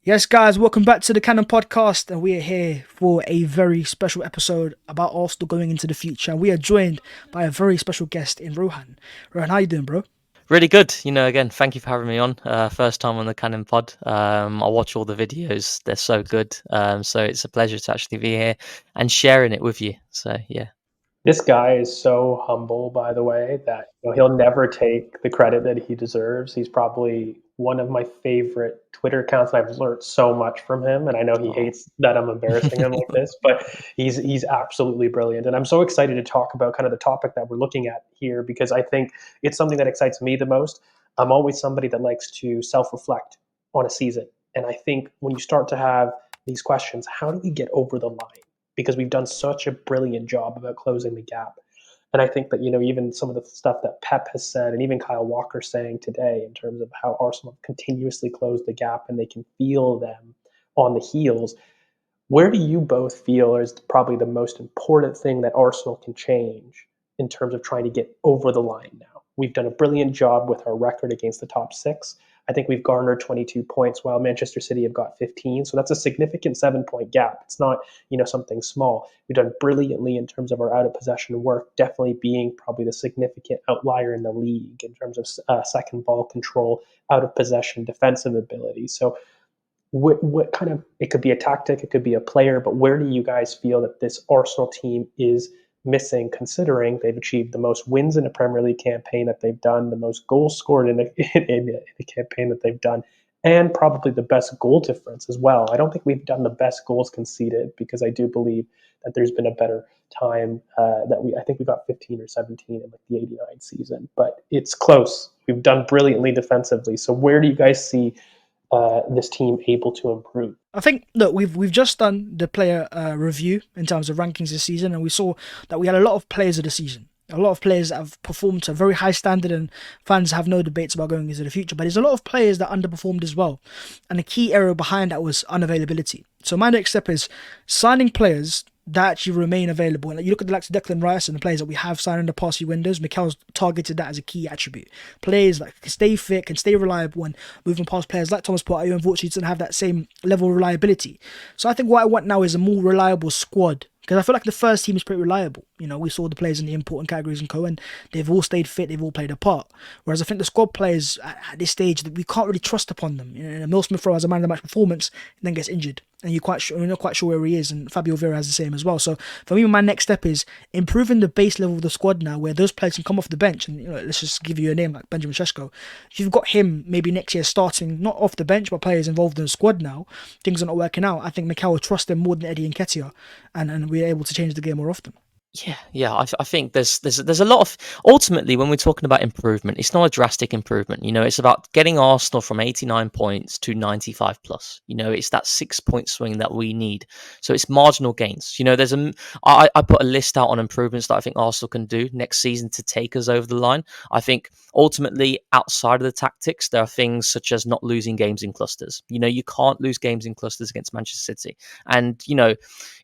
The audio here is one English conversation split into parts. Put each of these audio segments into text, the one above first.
Yes, guys, welcome back to the Cannon Podcast, and we are here for a very special episode about Arsenal going into the future. And we are joined by a very special guest in Rohan. Rohan, how you doing, bro? Really good. Again, thank you for having me on. First time on the Cannon Pod. I watch all the videos; they're so good. So it's a pleasure to actually be here and sharing it with you. So yeah. This guy is so humble, by the way, that he'll never take the credit that he deserves. He's probably one of my favorite Twitter accounts. I've learned so much from him, and I know he Oh. hates that I'm embarrassing him like this, but he's absolutely brilliant. And I'm so excited to talk about kind of the topic that we're looking at here because I think it's something that excites me the most. I'm always somebody that likes to self-reflect on a season, and I think when you start to have these questions, how do we get over the line? Because we've done such a brilliant job about closing the gap. And I think that, even some of the stuff that Pep has said and even Kyle Walker saying today in terms of how Arsenal continuously close the gap and they can feel them on the heels. Where do you both feel is probably the most important thing that Arsenal can change in terms of trying to get over the line now? We've done a brilliant job with our record against the top six. I think we've garnered 22 points while Manchester City have got 15. So that's a significant 7 point gap. It's not, something small. We've done brilliantly in terms of our out of possession work, definitely being probably the significant outlier in the league in terms of second ball control, out of possession, defensive ability. So what kind of, it could be a tactic, it could be a player, but where do you guys feel that this Arsenal team is missing, considering they've achieved the most wins in a Premier League campaign that they've done, the most goals scored in a campaign that they've done, and probably the best goal difference as well? I don't think we've done the best goals conceded because I do believe that there's been a better time I think we got 15 or 17 in like the 89 season, but it's close. We've done brilliantly defensively. So where do you guys see this team able to improve? I think, look, we've just done the player review in terms of rankings this season, and we saw that we had a lot of players of the season. A lot of players that have performed to a very high standard, and fans have no debates about going into the future. But there's a lot of players that underperformed as well. And the key area behind that was unavailability. So my next step is signing players that actually remain available. And you look at the likes of Declan Rice and the players that we have signed in the past few windows, Mikel's targeted that as a key attribute. Players that can stay fit, can stay reliable, and moving past players like Thomas Partey, who unfortunately doesn't have that same level of reliability. So I think what I want now is a more reliable squad, because I feel like the first team is pretty reliable. We saw the players in the important categories and co, and they've all stayed fit, they've all played a part. Whereas I think the squad players at this stage, we can't really trust upon them. Emil Smith Rowe has a man of the match performance and then gets injured, and you're not quite sure where he is. And Fabio Vieira has the same as well. So for me, my next step is improving the base level of the squad now, where those players can come off the bench. And let's just give you a name like Benjamin Sesko. If you've got him maybe next year starting not off the bench but players involved in the squad now, things are not working out. I think Mikel will trust them more than Eddie and Ketia, and we're able to change the game more often. Yeah. I think there's a lot of, ultimately, when we're talking about improvement, it's not a drastic improvement. It's about getting Arsenal from 89 points to 95 plus. It's that 6 point swing that we need. So it's marginal gains. I put a list out on improvements that I think Arsenal can do next season to take us over the line. I think ultimately, outside of the tactics, there are things such as not losing games in clusters. You can't lose games in clusters against Manchester City, and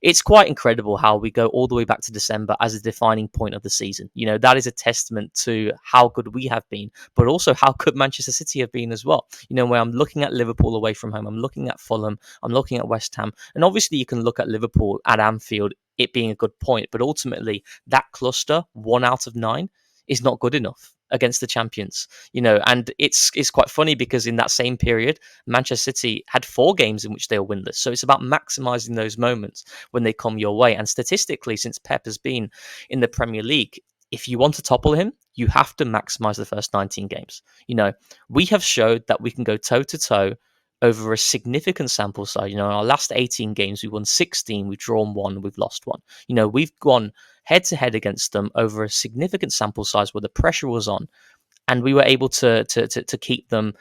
it's quite incredible how we go all the way back to December as a defining point of the season. That is a testament to how good we have been, but also how good Manchester City have been as well. Where I'm looking at Liverpool away from home, I'm looking at Fulham, I'm looking at West Ham, and obviously you can look at Liverpool at Anfield, it being a good point, but ultimately that cluster, 1 out of 9, is not good enough against the champions, and it's quite funny because in that same period, Manchester City had 4 games in which they were winless. So it's about maximizing those moments when they come your way. And statistically, since Pep has been in the Premier League, if you want to topple him, you have to maximize the first 19 games. We have showed that we can go toe to toe over a significant sample size. In our last 18 games, we won 16, we've drawn 1, we've lost 1. We've gone head to head against them over a significant sample size where the pressure was on, and we were able to keep them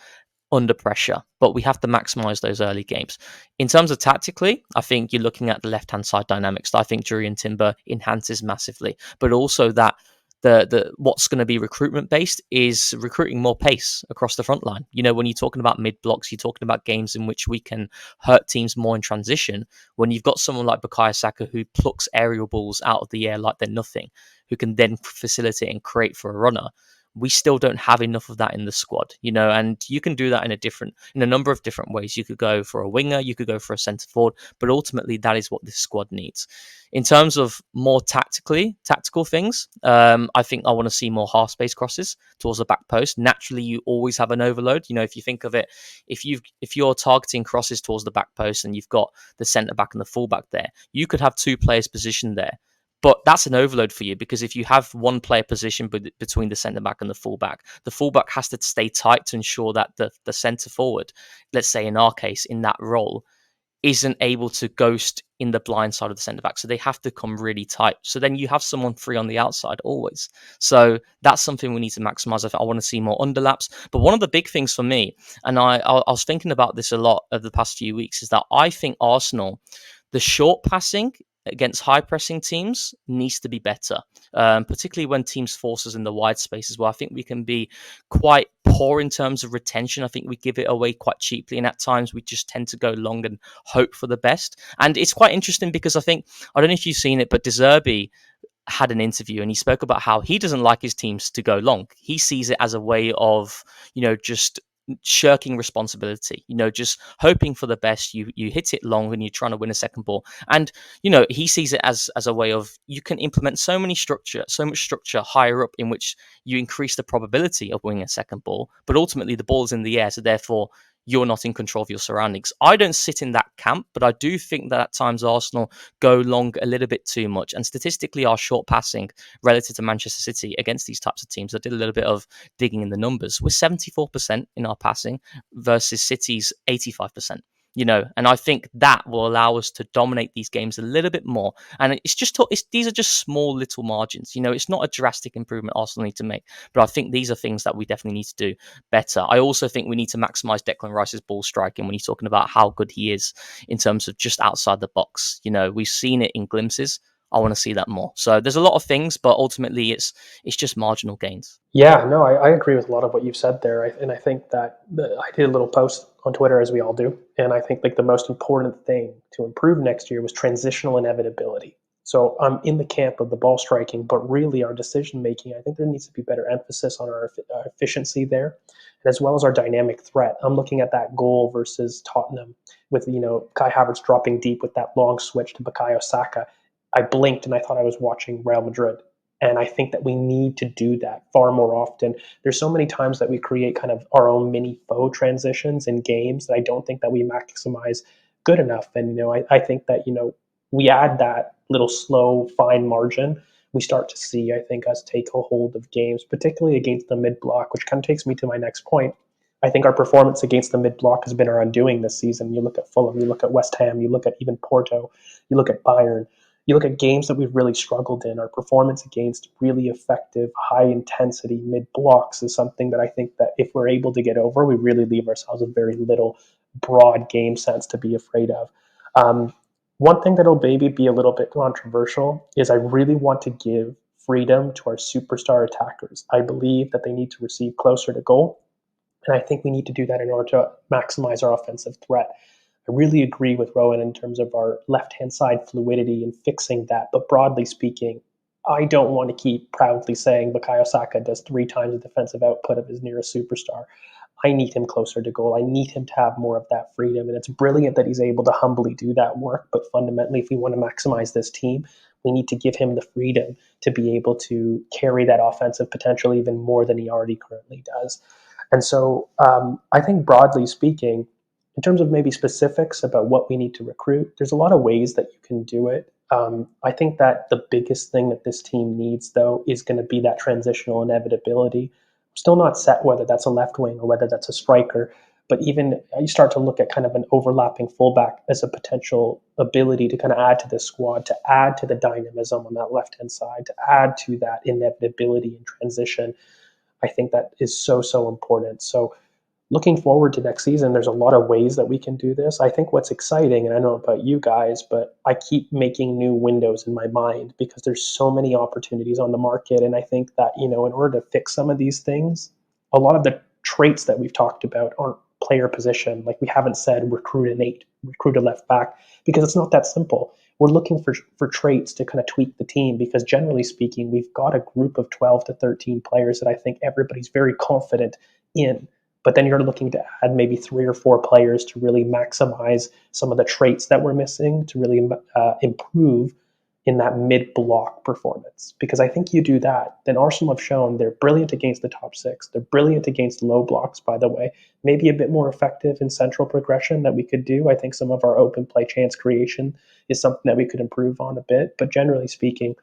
under pressure. But we have to maximize those early games. In terms of tactically, I think you're looking at the left-hand side dynamics that I think Jurriën Timber enhances massively, but also that the what's going to be recruitment based is recruiting more pace across the front line. When you're talking about mid blocks, you're talking about games in which we can hurt teams more in transition. When you've got someone like Bukayo Saka who plucks aerial balls out of the air like they're nothing, who can then facilitate and create for a runner, we still don't have enough of that in the squad, and you can do that in a number of different ways. You could go for a winger, you could go for a centre forward, but ultimately that is what this squad needs. In terms of more tactical things, I think I want to see more half-space crosses towards the back post. Naturally, you always have an overload. If you think of it, if you're targeting crosses towards the back post and you've got the centre back and the full back there, you could have two players positioned there. But that's an overload for you, because if you have one player positioned between the centre back and the fullback has to stay tight to ensure that the centre forward, let's say in our case, in that role, isn't able to ghost in the blind side of the centre back. So they have to come really tight. So then you have someone free on the outside always. So that's something we need to maximise. I want to see more underlaps. But one of the big things for me, and I was thinking about this a lot over the past few weeks, is that I think Arsenal, the short passing against high pressing teams needs to be better, particularly when teams force us in the wide spaces, where I think we can be quite poor in terms of retention. I think we give it away quite cheaply, and at times we just tend to go long and hope for the best. And it's quite interesting because I don't know if you've seen it, but De Zerbi had an interview and he spoke about how he doesn't like his teams to go long. He sees it as a way of, just shirking responsibility, just hoping for the best. You hit it long when you're trying to win a second ball. And, he sees it as a way of, you can implement so much structure higher up, in which you increase the probability of winning a second ball, but ultimately the ball's in the air. So therefore you're not in control of your surroundings. I don't sit in that camp, but I do think that at times Arsenal go long a little bit too much. And statistically, our short passing relative to Manchester City against these types of teams, I did a little bit of digging in the numbers. We're 74% in our passing versus City's 85%. And I think that will allow us to dominate these games a little bit more. And these are just small little margins. It's not a drastic improvement Arsenal need to make, but I think these are things that we definitely need to do better. I also think we need to maximize Declan Rice's ball striking when he's talking about how good he is in terms of just outside the box. We've seen it in glimpses. I want to see that more. So there's a lot of things, but ultimately it's just marginal gains. Yeah, no, I agree with a lot of what you've said there. And I think that I did a little post on Twitter, as we all do. And I think like the most important thing to improve next year was transitional inevitability. So I'm in the camp of the ball striking, but really our decision making, I think there needs to be better emphasis on our efficiency there, and as well as our dynamic threat. I'm looking at that goal versus Tottenham with, Kai Havertz dropping deep with that long switch to Bukayo Saka. I blinked and I thought I was watching Real Madrid. And I think that we need to do that far more often. There's so many times that we create kind of our own mini faux transitions in games that I don't think that we maximize good enough. And, I think that, we add that little slow, fine margin. We start to see, I think, us take a hold of games, particularly against the mid block, which kind of takes me to my next point. I think our performance against the mid block has been our undoing this season. You look at Fulham, you look at West Ham, you look at even Porto, you look at Bayern. You look at games that we've really struggled in, our performance against really effective, high intensity mid blocks is something that I think that if we're able to get over, we really leave ourselves with very little broad game sense to be afraid of. One thing that'll maybe be a little bit controversial is I really want to give freedom to our superstar attackers. I believe that they need to receive closer to goal. And I think we need to do that in order to maximize our offensive threat. I really agree with Rohan in terms of our left-hand side fluidity and fixing that. But broadly speaking, I don't want to keep proudly saying Bukayo Saka does 3 times the defensive output of his nearest superstar. I need him closer to goal. I need him to have more of that freedom. And it's brilliant that he's able to humbly do that work. But fundamentally, if we want to maximize this team, we need to give him the freedom to be able to carry that offensive potential even more than he already currently does. And so I think broadly speaking, in terms of maybe specifics about what we need to recruit, there's a lot of ways that you can do it. I think that the biggest thing that this team needs, though, is going to be that transitional inevitability. I'm still not set whether that's a left wing or whether that's a striker, but even you start to look at kind of an overlapping fullback as a potential ability to kind of add to this squad, to add to the dynamism on that left-hand side, to add to that inevitability and transition. I think that is so, so important. So looking forward to next season, there's a lot of ways that we can do this. I think what's exciting, and I don't know about you guys, but I keep making new windows in my mind because there's so many opportunities on the market. And I think that, in order to fix some of these things, a lot of the traits that we've talked about aren't player position. Like we haven't said recruit an 8. recruit a left back, because it's not that simple. We're looking for traits to kind of tweak the team, because generally speaking, we've got a group of 12 to 13 players that I think everybody's very confident in. But then you're looking to add maybe 3 or 4 players to really maximize some of the traits that we're missing, to really improve in that mid-block performance. Because I think you do that, then Arsenal have shown they're brilliant against the top six. They're brilliant against low blocks, by the way. Maybe a bit more effective in central progression that we could do. I think some of our open play chance creation is something that we could improve on a bit. But generally speaking,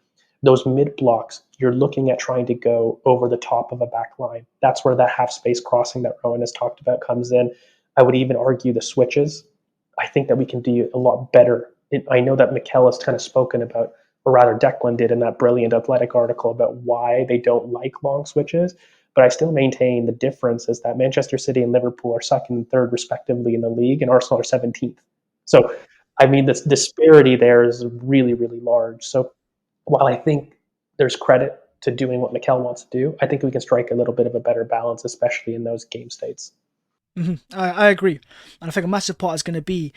those mid blocks, you're looking at trying to go over the top of a back line. That's where that half space crossing that Rohan has talked about comes in. I would even argue the switches. I think that we can do a lot better. I know that Mikel has kind of spoken about, or rather Declan did in that brilliant Athletic article about why they don't like long switches. But I still maintain the difference is that Manchester City and Liverpool are second and third respectively in the league, and Arsenal are 17th. So, I mean, this disparity there is really, really large. So while I think there's credit to doing what Mikel wants to do, I think we can strike a little bit of a better balance, especially in those game states. I agree. And I think a massive part is going to be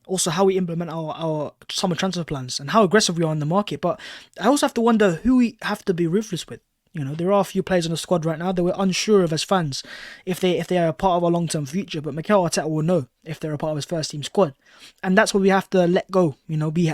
also how we implement our summer transfer plans and how aggressive we are in the market. But I also have to wonder who we have to be ruthless with. You know, there are a few players in the squad right now that we're unsure of as fans if they are a part of our long-term future. But Mikel Arteta will know if they're a part of his first-team squad, and that's what we have to let go. You know, be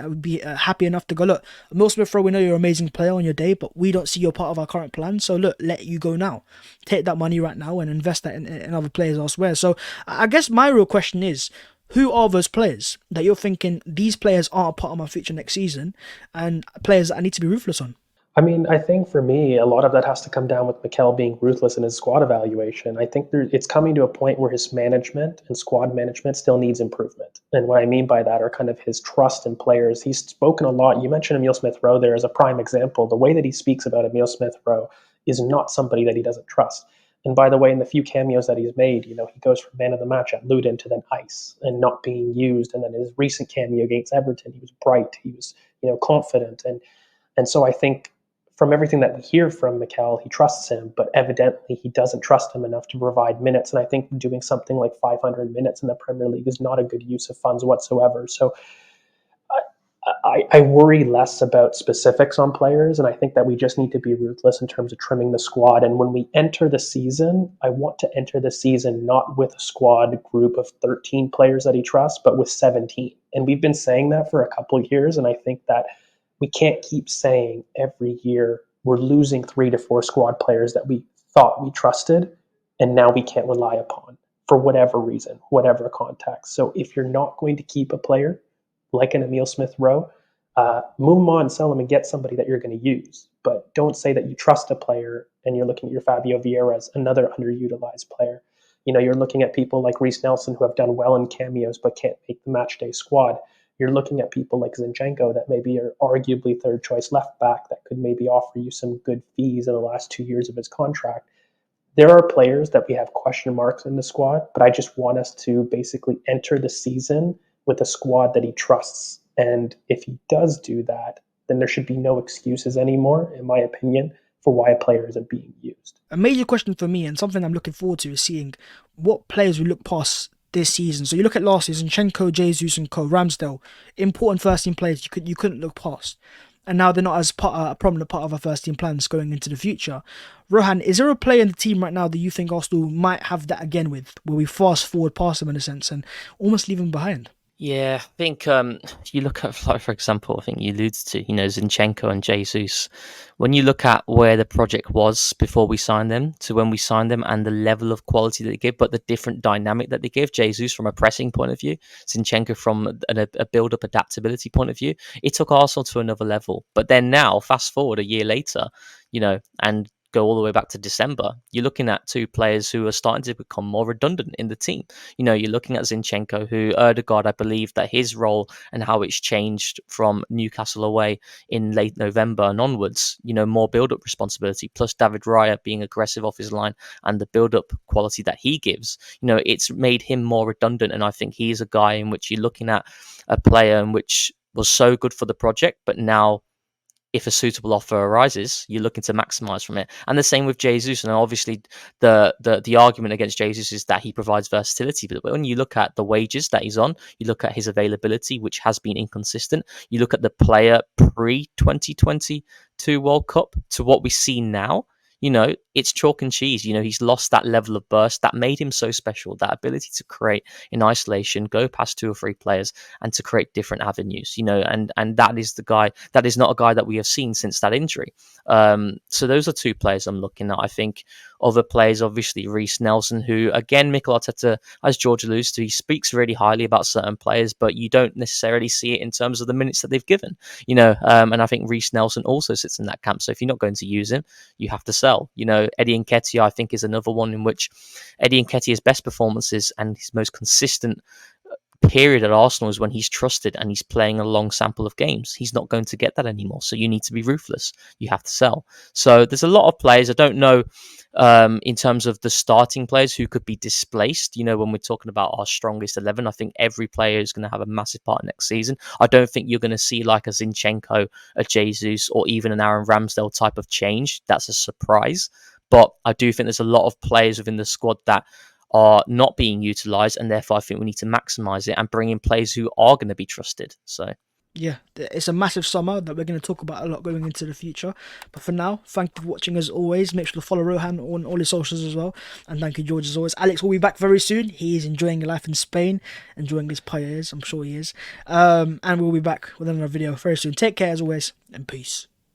happy enough to go, look, Emil Smith Rowe, we know you're an amazing player on your day, but we don't see you're part of our current plan. So look, let you go now. Take that money right now and invest that in other players elsewhere. So I guess my real question is, who are those players that you're thinking these players aren't a part of my future next season, and players that I need to be ruthless on? I mean, I think for me, a lot of that has to come down with Mikel being ruthless in his squad evaluation. I think it's coming to a point where his management and squad management still needs improvement. And what I mean by that are kind of his trust in players. He's spoken a lot. You mentioned Emil Smith Rowe there as a prime example. The way that he speaks about Emil Smith Rowe is not somebody that he doesn't trust. And by the way, in the few cameos that he's made, you know, he goes from man of the match at Luton to then ice and not being used. And then his recent cameo against Everton, he was bright, he was, you know, confident. And so I think from everything that we hear from Mikel, he trusts him, but evidently he doesn't trust him enough to provide minutes. And I think doing something like 500 minutes in the Premier League is not a good use of funds whatsoever. So I worry less about specifics on players, and I think that we just need to be ruthless in terms of trimming the squad. And when we enter the season, I want to enter the season not with a squad group of 13 players that he trusts, but with 17. And we've been saying that for a couple of years, and I think that we can't keep saying every year we're losing 3 to 4 squad players that we thought we trusted, and now we can't rely upon for whatever reason, whatever context. So if you're not going to keep a player like an Emil Smith Rowe, move him on, sell him, and get somebody that you're going to use. But don't say that you trust a player and you're looking at your Fabio Vieira as another underutilized player. You know, you're looking at people like Reece Nelson who have done well in cameos but can't make the matchday squad. You're looking at people like Zinchenko that maybe are arguably third choice left back that could maybe offer you some good fees in the last 2 years of his contract. There are players that we have question marks in the squad, but I just want us to basically enter the season with a squad that he trusts. And if he does do that, then there should be no excuses anymore, in my opinion, for why a player isn't being used. A major question for me, and something I'm looking forward to, is seeing what players we look past this season. So you look at last season, Zinchenko, Jesus and Ramsdale, important first team players you couldn't look past. And now they're not as a prominent part of our first team plans going into the future. Rohan, is there a player in the team right now that you think Arsenal might have that again with, where we fast forward past them in a sense and almost leave them behind? Yeah, I think you look at, like, for example, I think you alluded to, Zinchenko and Jesus. When you look at where the project was before we signed them to when we signed them and the level of quality that they give, but the different dynamic that they give, Jesus from a pressing point of view, Zinchenko from a build-up adaptability point of view, it took Arsenal to another level. But then now, fast forward a year later, and go all the way back to December, you're looking at 2 players who are starting to become more redundant in the team. You're looking at Zinchenko, who Erdegaard, I believe that his role and how it's changed from Newcastle away in late November and onwards, more build-up responsibility, plus David Raya being aggressive off his line and the build-up quality that he gives, it's made him more redundant. And I think he's a guy in which you're looking at a player in which was so good for the project, but now if a suitable offer arises, you're looking to maximize from it. And the same with Jesus. And obviously, the argument against Jesus is that he provides versatility. But when you look at the wages that he's on, you look at his availability, which has been inconsistent. You look at the player pre 2022 World Cup to what we see now. It's chalk and cheese. He's lost that level of burst that made him so special, that ability to create in isolation, go past 2 or 3 players and to create different avenues, and that is not a guy that we have seen since that injury. So those are 2 players I'm looking at. I think other players, obviously Reece Nelson, who again, Mikel Arteta, as George alludes to, he speaks really highly about certain players, but you don't necessarily see it in terms of the minutes that they've given, and I think Reece Nelson also sits in that camp. So if you're not going to use him, you have to sell. Eddie Nketiah, I think, is another one in which Eddie Nketiah's best performances and his most consistent period at Arsenal is when he's trusted and he's playing a long sample of games. He's not going to get that anymore. So you need to be ruthless. You have to sell. So there's a lot of players. I don't know in terms of the starting players who could be displaced. When we're talking about our strongest 11, I think every player is going to have a massive part next season. I don't think you're going to see like a Zinchenko, a Jesus, or even an Aaron Ramsdale type of change. That's a surprise. But I do think there's a lot of players within the squad that are not being utilised, and therefore I think we need to maximise it and bring in players who are going to be trusted. So yeah, it's a massive summer that we're going to talk about a lot going into the future. But for now, thank you for watching as always. Make sure to follow Rohan on all his socials as well. And thank you, George, as always. Alex will be back very soon. He is enjoying life in Spain, enjoying his paellas. I'm sure he is. And we'll be back with another video very soon. Take care as always, and peace.